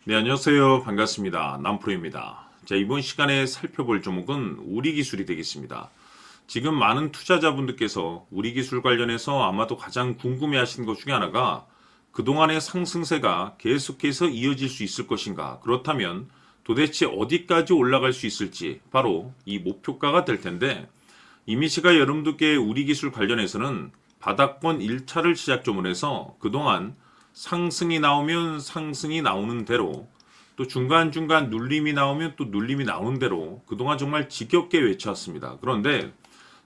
네, 안녕하세요. 반갑습니다. 남프로입니다. 자, 이번 시간에 살펴볼 종목은 우리기술이 되겠습니다. 지금 많은 투자자분들께서 우리기술 관련해서 아마도 가장 궁금해하시는 것 중에 하나가 그동안의 상승세가 계속해서 이어질 수 있을 것인가? 그렇다면 도대체 어디까지 올라갈 수 있을지 바로 이 목표가가 될 텐데, 이미 제가 여러분들께 우리기술 관련해서는 바닥권 1차를 시작점으로 해서 그동안 상승이 나오면 상승이 나오는 대로, 또 중간중간 눌림이 나오면 또 눌림이 나오는 대로 그동안 정말 지겹게 외쳐왔습니다. 그런데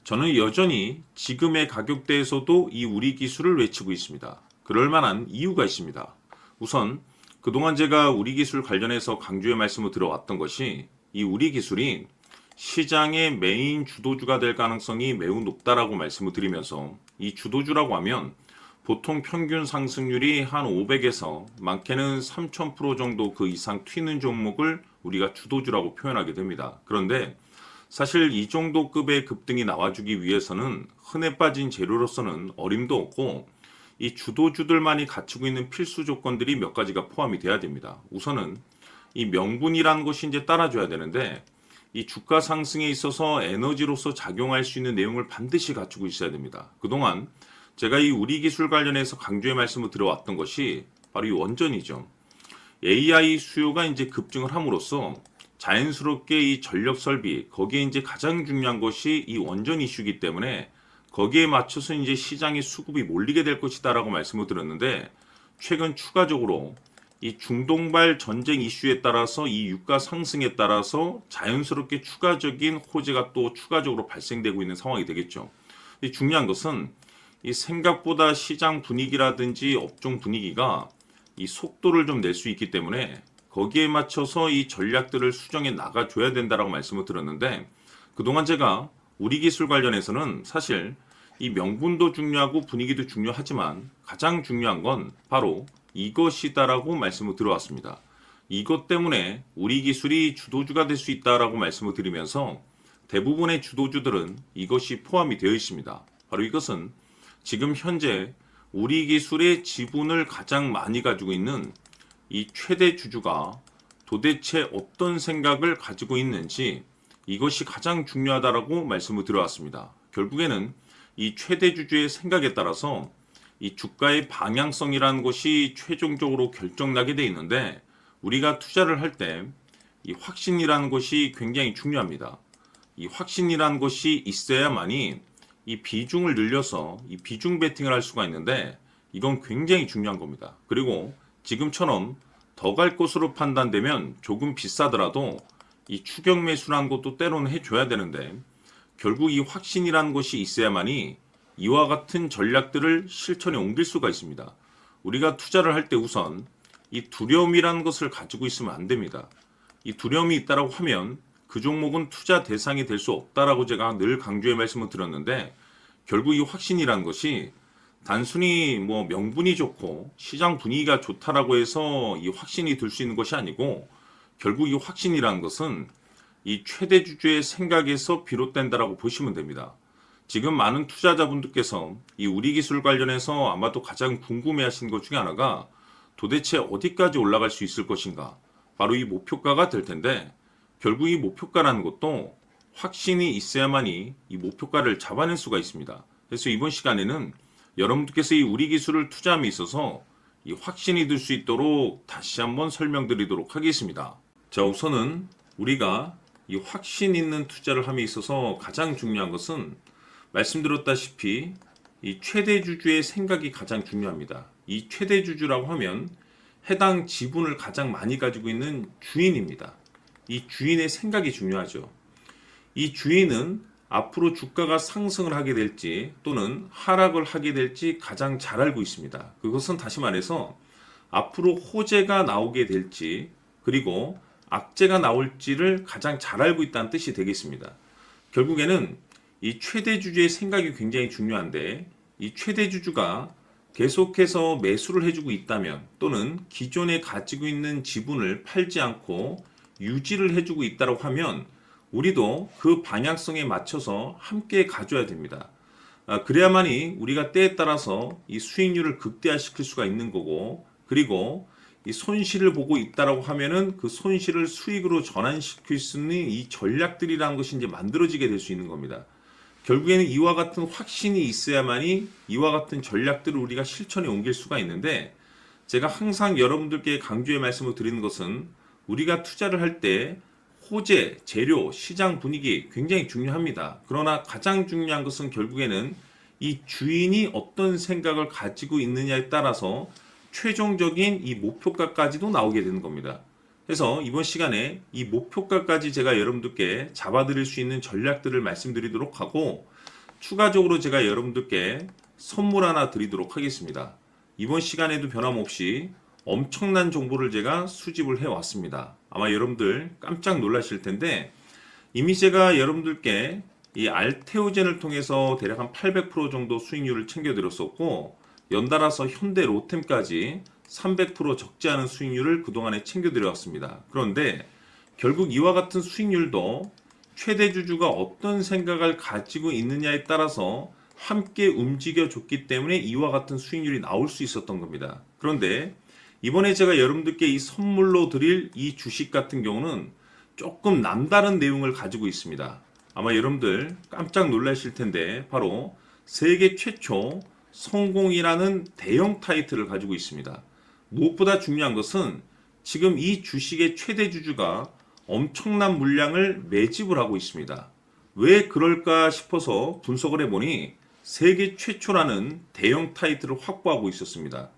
저는 여전히 지금의 가격대에서도 이 우리 기술을 외치고 있습니다. 그럴 만한 이유가 있습니다. 우선 그동안 제가 우리 기술 관련해서 강조의 말씀을 들어왔던 것이, 이 우리 기술이 시장의 메인 주도주가 될 가능성이 매우 높다라고 말씀을 드리면서, 이 주도주라고 하면 보통 평균 상승률이 한 500에서 많게는 3000% 정도 그 이상 튀는 종목을 우리가 주도주라고 표현하게 됩니다. 그런데 사실 이 정도 급의 급등이 나와주기 위해서는 흔해 빠진 재료로서는 어림도 없고, 이 주도주들만이 갖추고 있는 필수 조건들이 몇 가지가 포함이 돼야 됩니다. 우선은 이 명분이라는 것이 이제 따라줘야 되는데, 이 주가 상승에 있어서 에너지로서 작용할 수 있는 내용을 반드시 갖추고 있어야 됩니다. 그동안 제가 이 우리 기술 관련해서 강조의 말씀을 들어왔던 것이 바로 이 원전이죠. AI 수요가 이제 급증을 함으로써 자연스럽게 이 전력 설비, 거기에 이제 가장 중요한 것이 이 원전 이슈이기 때문에 거기에 맞춰서 이제 시장의 수급이 몰리게 될 것이다라고 말씀을 드렸는데, 최근 추가적으로 이 중동발 전쟁 이슈에 따라서 이 유가 상승에 따라서 자연스럽게 추가적인 호재가 또 추가적으로 발생되고 있는 상황이 되겠죠. 이 중요한 것은 이 생각보다 시장 분위기라든지 업종 분위기가 이 속도를 좀 낼 수 있기 때문에 거기에 맞춰서 이 전략들을 수정해 나가줘야 된다라고 말씀을 드렸는데, 그동안 제가 우리 기술 관련해서는 사실 이 명분도 중요하고 분위기도 중요하지만 가장 중요한 건 바로 이것이다라고 말씀을 드려왔습니다. 이것 때문에 우리 기술이 주도주가 될 수 있다라고 말씀을 드리면서 대부분의 주도주들은 이것이 포함이 되어 있습니다. 바로 이것은 지금 현재 우리 기술의 지분을 가장 많이 가지고 있는 이 최대 주주가 도대체 어떤 생각을 가지고 있는지, 이것이 가장 중요하다라고 말씀을 드려왔습니다. 결국에는 이 최대 주주의 생각에 따라서 이 주가의 방향성이라는 것이 최종적으로 결정나게 돼 있는데, 우리가 투자를 할 때 이 확신이라는 것이 굉장히 중요합니다. 이 확신이라는 것이 있어야만이 이 비중을 늘려서 이 비중 베팅을 할 수가 있는데, 이건 굉장히 중요한 겁니다. 그리고 지금처럼 더 갈 것으로 판단되면 조금 비싸더라도 이 추격 매수라는 것도 때로는 해줘야 되는데, 결국 이 확신이라는 것이 있어야만이 이와 같은 전략들을 실천에 옮길 수가 있습니다. 우리가 투자를 할 때 우선 이 두려움이라는 것을 가지고 있으면 안 됩니다. 이 두려움이 있다라고 하면 그 종목은 투자 대상이 될 수 없다라고 제가 늘 강조의 말씀을 드렸는데, 결국 이 확신이라는 것이 단순히 뭐 명분이 좋고 시장 분위기가 좋다라고 해서 이 확신이 들 수 있는 것이 아니고, 결국 이 확신이라는 것은 이 최대 주주의 생각에서 비롯된다라고 보시면 됩니다. 지금 많은 투자자분들께서 이 우리 기술 관련해서 아마도 가장 궁금해하시는 것 중에 하나가 도대체 어디까지 올라갈 수 있을 것인가, 바로 이 목표가가 될 텐데, 결국 이 목표가라는 것도 확신이 있어야만이 이 목표가를 잡아낼 수가 있습니다. 그래서 이번 시간에는 여러분들께서 이 우리 기술을 투자함에 있어서 이 확신이 들 수 있도록 다시 한번 설명드리도록 하겠습니다. 자, 우선은 우리가 이 확신 있는 투자를 함에 있어서 가장 중요한 것은 말씀드렸다시피 이 최대 주주의 생각이 가장 중요합니다. 이 최대 주주라고 하면 해당 지분을 가장 많이 가지고 있는 주인입니다. 이 주인의 생각이 중요하죠. 이 주인은 앞으로 주가가 상승을 하게 될지 또는 하락을 하게 될지 가장 잘 알고 있습니다. 그것은 다시 말해서 앞으로 호재가 나오게 될지 그리고 악재가 나올지를 가장 잘 알고 있다는 뜻이 되겠습니다. 결국에는 이 최대 주주의 생각이 굉장히 중요한데, 이 최대 주주가 계속해서 매수를 해주고 있다면 또는 기존에 가지고 있는 지분을 팔지 않고 유지를 해주고 있다고 하면 우리도 그 방향성에 맞춰서 함께 가져야 됩니다. 그래야만이 우리가 때에 따라서 이 수익률을 극대화시킬 수가 있는 거고, 그리고 이 손실을 보고 있다라고 하면은 그 손실을 수익으로 전환시킬 수 있는 이 전략들이라는 것이 이제 만들어지게 될 수 있는 겁니다. 결국에는 이와 같은 확신이 있어야만이 이와 같은 전략들을 우리가 실천에 옮길 수가 있는데, 제가 항상 여러분들께 강조의 말씀을 드리는 것은 우리가 투자를 할 때 호재, 재료, 시장 분위기 굉장히 중요합니다. 그러나 가장 중요한 것은 결국에는 이 주인이 어떤 생각을 가지고 있느냐에 따라서 최종적인 이 목표가까지도 나오게 되는 겁니다. 그래서 이번 시간에 이 목표가까지 제가 여러분들께 잡아드릴 수 있는 전략들을 말씀드리도록 하고, 추가적으로 제가 여러분들께 선물 하나 드리도록 하겠습니다. 이번 시간에도 변함없이 엄청난 정보를 제가 수집을 해왔습니다. 아마 여러분들 깜짝 놀라실 텐데, 이미 제가 여러분들께 이 알테오젠을 통해서 대략 한 800% 정도 수익률을 챙겨드렸었고, 연달아서 현대 로템까지 300% 적지 않은 수익률을 그동안에 챙겨드려왔습니다. 그런데 결국 이와 같은 수익률도 최대 주주가 어떤 생각을 가지고 있느냐에 따라서 함께 움직여줬기 때문에 이와 같은 수익률이 나올 수 있었던 겁니다. 그런데 이번에 제가 여러분들께 이 선물로 드릴 이 주식 같은 경우는 조금 남다른 내용을 가지고 있습니다. 아마 여러분들 깜짝 놀라실 텐데, 바로 세계 최초 성공이라는 대형 타이틀을 가지고 있습니다. 무엇보다 중요한 것은 지금 이 주식의 최대 주주가 엄청난 물량을 매집을 하고 있습니다. 왜 그럴까 싶어서 분석을 해보니 세계 최초라는 대형 타이틀을 확보하고 있었습니다.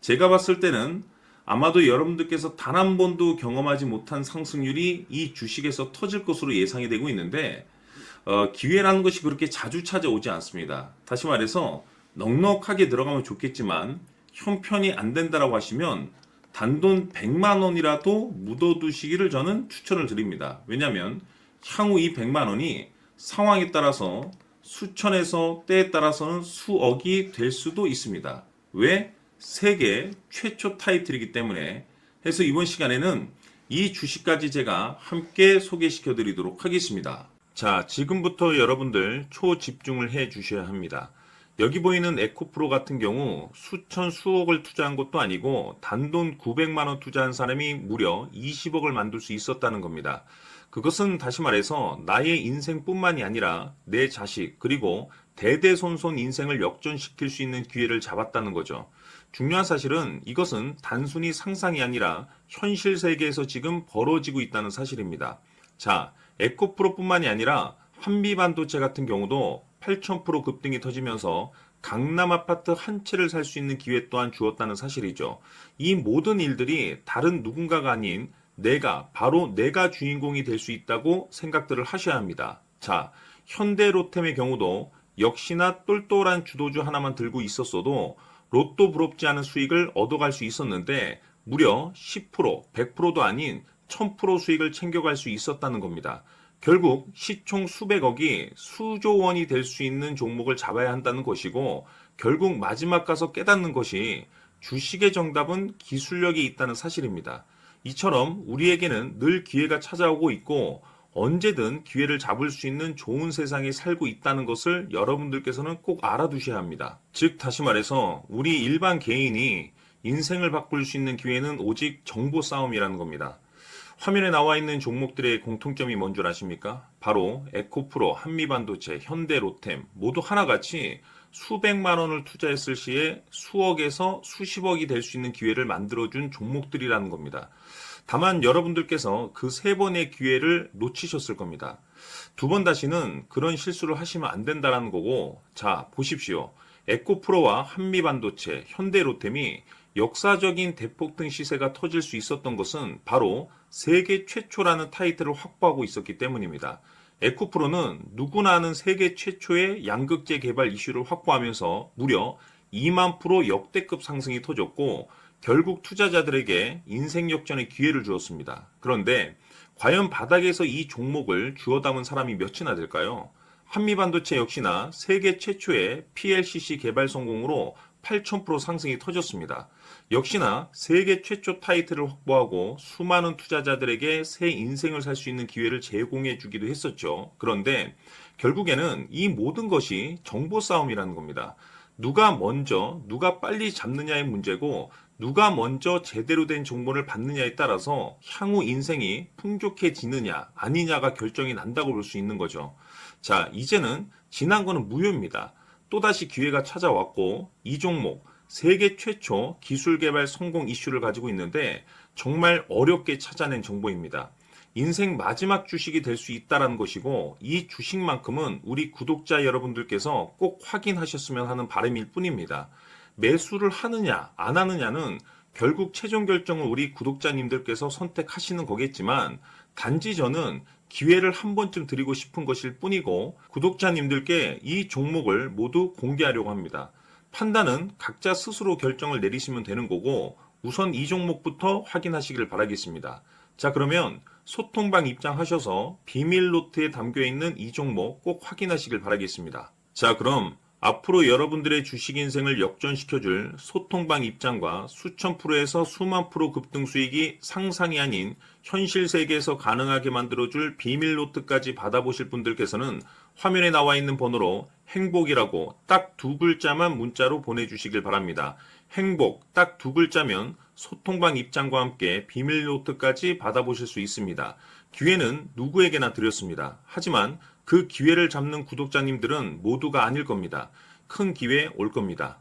제가 봤을 때는 아마도 여러분들께서 단 한 번도 경험하지 못한 상승률이 이 주식에서 터질 것으로 예상이 되고 있는데, 기회라는 것이 그렇게 자주 찾아오지 않습니다. 다시 말해서 넉넉하게 들어가면 좋겠지만 형편이 안 된다라고 하시면 단돈 100만 원이라도 묻어두시기를 저는 추천을 드립니다. 왜냐하면 향후 이 100만 원이 상황에 따라서 수천에서 때에 따라서는 수억이 될 수도 있습니다. 왜? 세계 최초 타이틀이기 때문에. 해서 이번 시간에는 이 주식까지 제가 함께 소개시켜 드리도록 하겠습니다. 자, 지금부터 여러분들 초집중을 해 주셔야 합니다. 여기 보이는 에코프로 같은 경우 수천 수억을 투자한 것도 아니고 단돈 900만 원 투자한 사람이 무려 20억을 만들 수 있었다는 겁니다. 그것은 다시 말해서 나의 인생뿐만이 아니라 내 자식 그리고 대대손손 인생을 역전시킬 수 있는 기회를 잡았다는 거죠. 중요한 사실은 이것은 단순히 상상이 아니라 현실 세계에서 지금 벌어지고 있다는 사실입니다. 자, 에코프로뿐만이 아니라 한미반도체 같은 경우도 8,000% 급등이 터지면서 강남 아파트 한 채를 살 수 있는 기회 또한 주었다는 사실이죠. 이 모든 일들이 다른 누군가가 아닌 바로 내가 주인공이 될 수 있다고 생각들을 하셔야 합니다. 자, 현대로템의 경우도 역시나 똘똘한 주도주 하나만 들고 있었어도 로또 부럽지 않은 수익을 얻어갈 수 있었는데 무려 10%, 100%도 아닌 1000% 수익을 챙겨갈 수 있었다는 겁니다. 결국 시총 수백억이 수조 원이 될 수 있는 종목을 잡아야 한다는 것이고, 결국 마지막 가서 깨닫는 것이 주식의 정답은 기술력이 있다는 사실입니다. 이처럼 우리에게는 늘 기회가 찾아오고 있고 언제든 기회를 잡을 수 있는 좋은 세상에 살고 있다는 것을 여러분들께서는 꼭 알아두셔야 합니다. 즉 다시 말해서 우리 일반 개인이 인생을 바꿀 수 있는 기회는 오직 정보 싸움이라는 겁니다. 화면에 나와 있는 종목들의 공통점이 뭔 줄 아십니까? 바로 에코프로, 한미반도체, 현대로템 모두 하나같이 수백만 원을 투자했을 시에 수억에서 수십억이 될 수 있는 기회를 만들어준 종목들이라는 겁니다. 다만 여러분들께서 그 세 번의 기회를 놓치셨을 겁니다. 두 번 다시는 그런 실수를 하시면 안 된다는 거고, 자 보십시오. 에코프로와 한미반도체, 현대로템이 역사적인 대폭등 시세가 터질 수 있었던 것은 바로 세계 최초라는 타이틀을 확보하고 있었기 때문입니다. 에코프로는 누구나 아는 세계 최초의 양극재 개발 이슈를 확보하면서 무려 2만 프로 역대급 상승이 터졌고 결국 투자자들에게 인생 역전의 기회를 주었습니다. 그런데 과연 바닥에서 이 종목을 주워 담은 사람이 몇이나 될까요? 한미반도체 역시나 세계 최초의 PLCC 개발 성공으로 8,000% 상승이 터졌습니다. 역시나 세계 최초 타이틀을 확보하고 수많은 투자자들에게 새 인생을 살 수 있는 기회를 제공해 주기도 했었죠. 그런데 결국에는 이 모든 것이 정보 싸움이라는 겁니다. 누가 먼저, 누가 빨리 잡느냐의 문제고 누가 먼저 제대로 된 정보를 받느냐에 따라서 향후 인생이 풍족해지느냐 아니냐가 결정이 난다고 볼 수 있는 거죠. 자, 이제는 지난 거는 무효입니다. 또다시 기회가 찾아왔고 이 종목 세계 최초 기술 개발 성공 이슈를 가지고 있는데 정말 어렵게 찾아낸 정보입니다. 인생 마지막 주식이 될 수 있다는 것이고 이 주식만큼은 우리 구독자 여러분들께서 꼭 확인하셨으면 하는 바람일 뿐입니다. 매수를 하느냐 안 하느냐는 결국 최종 결정을 우리 구독자님들께서 선택하시는 거겠지만 단지 저는 기회를 한 번쯤 드리고 싶은 것일 뿐이고 구독자님들께 이 종목을 모두 공개하려고 합니다. 판단은 각자 스스로 결정을 내리시면 되는 거고 우선 이 종목부터 확인하시길 바라겠습니다. 자, 그러면 소통방 입장하셔서 비밀 노트에 담겨 있는 이 종목 꼭 확인하시길 바라겠습니다. 자, 그럼 앞으로 여러분들의 주식 인생을 역전시켜줄 소통방 입장과 수천 프로에서 수만 프로 급등 수익이 상상이 아닌 현실 세계에서 가능하게 만들어줄 비밀 노트까지 받아보실 분들께서는 화면에 나와 있는 번호로 행복이라고 딱 두 글자만 문자로 보내주시길 바랍니다. 행복 딱 두 글자면 소통방 입장과 함께 비밀 노트까지 받아보실 수 있습니다. 기회는 누구에게나 드렸습니다. 하지만 그 기회를 잡는 구독자님들은 모두가 아닐 겁니다. 큰 기회 올 겁니다.